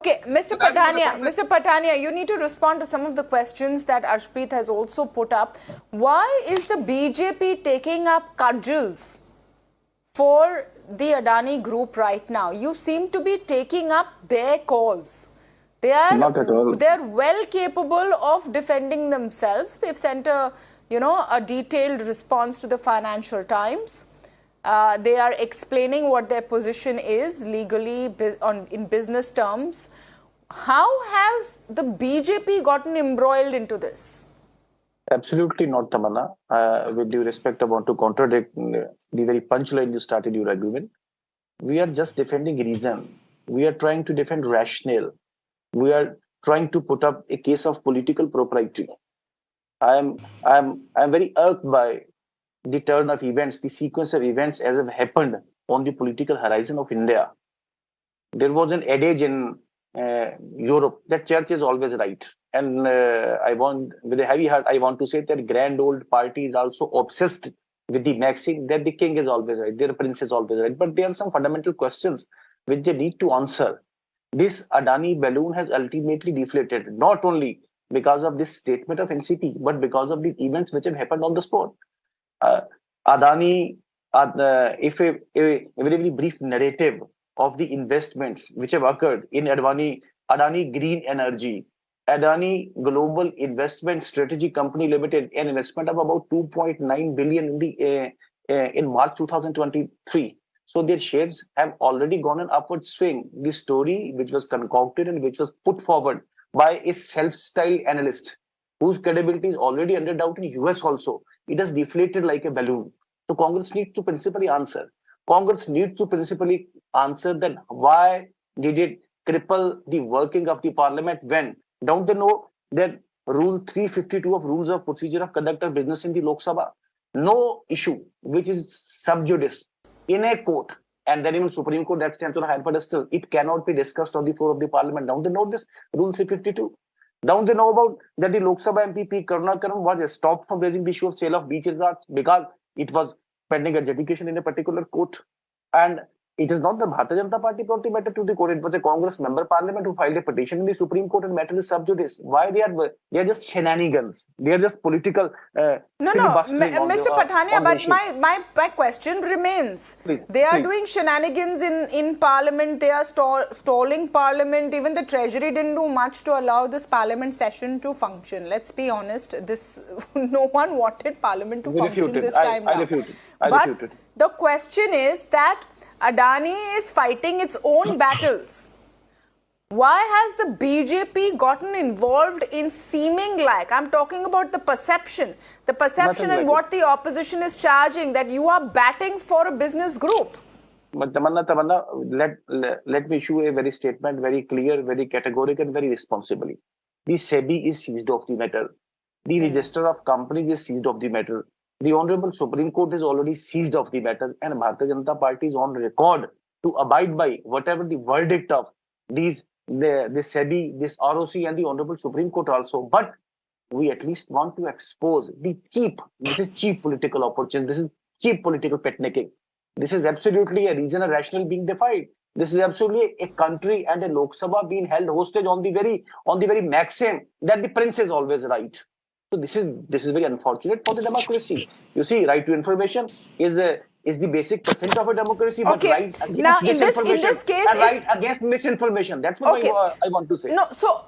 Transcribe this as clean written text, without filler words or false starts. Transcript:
Okay, Mr. Patania, you need to respond to some of the questions that Arshpreet has also put up. Why is the BJP taking up cudgels for the Adani group right now? You seem to be taking up their cause. Not at all. They're well capable of defending themselves. They've sent a detailed response to the Financial Times. They are explaining what their position is legally in business terms. How has the BJP gotten embroiled into this? Absolutely not, Tamanna. With due respect, I want to contradict the very punchline you started your argument. We are just defending reason. We are trying to defend rationale. We are trying to put up a case of political propriety. I'm very irked by the turn of events, the sequence of events as have happened on the political horizon of India. There was an adage in Europe that church is always right. And with a heavy heart, I want to say that grand old party is also obsessed with the maxim that the king is always right, their prince is always right. But there are some fundamental questions which they need to answer. This Adani balloon has ultimately deflated, not only because of this statement of NCP, but because of the events which have happened on the spot. Adani, if a very brief narrative of the investments which have occurred in Adani Green Energy, Adani Global Investment Strategy Company Limited, an investment of about 2.9 billion in March 2023. So their shares have already gone an upward swing. The story which was concocted and which was put forward by a self-styled analyst whose credibility is already under doubt in US also, it has deflated like a balloon. So Congress needs to principally answer. Congress needs to principally answer that why did it cripple the working of the parliament when? Don't they know that Rule 352 of Rules of Procedure of Conduct of Business in the Lok Sabha? No issue which is sub judice in a court, and then even Supreme Court that stands on a higher pedestal, it cannot be discussed on the floor of the parliament. Don't they know this? Rule 352. Don't they know about that the Lok Sabha MP P. Karunakaran was stopped from raising the issue of sale of beach resorts because it was pending adjudication in a particular court? And it is not the Bharatiya Janata Party brought the matter to the court. It was a Congress member parliament who filed a petition in the Supreme Court and matter is sub judice. Why they are just shenanigans. They are just political. No, Mr. Patania, but my question remains. They are doing shenanigans in Parliament. They are stalling Parliament. Even the Treasury didn't do much to allow this Parliament session to function. Let's be honest. No one wanted Parliament to function this time I refute it. But the question is that Adani is fighting its own battles. Why has the BJP gotten involved in seeming like, I'm talking about the perception and what the opposition is charging, that you are batting for a business group? But Tamanna, let me issue a very statement, very clear, very categorical, and very responsibly. The SEBI is seized of the matter. The register of companies is seized of the matter. The Honorable Supreme Court is already seized of the matter, and Bharatiya Janata Party is on record to abide by whatever the verdict of the SEBI, this ROC, and the Honorable Supreme Court also. But we at least want to expose this is cheap political opportunity, this is cheap political picnicking. This is absolutely a regional rationale being defied. This is absolutely a country and a Lok Sabha being held hostage on the very maxim that the prince is always right. So this is very unfortunate for the democracy. You see, right to information is the basic percent of a democracy, but right against in this case, and right against misinformation. That's what I want to say. No, so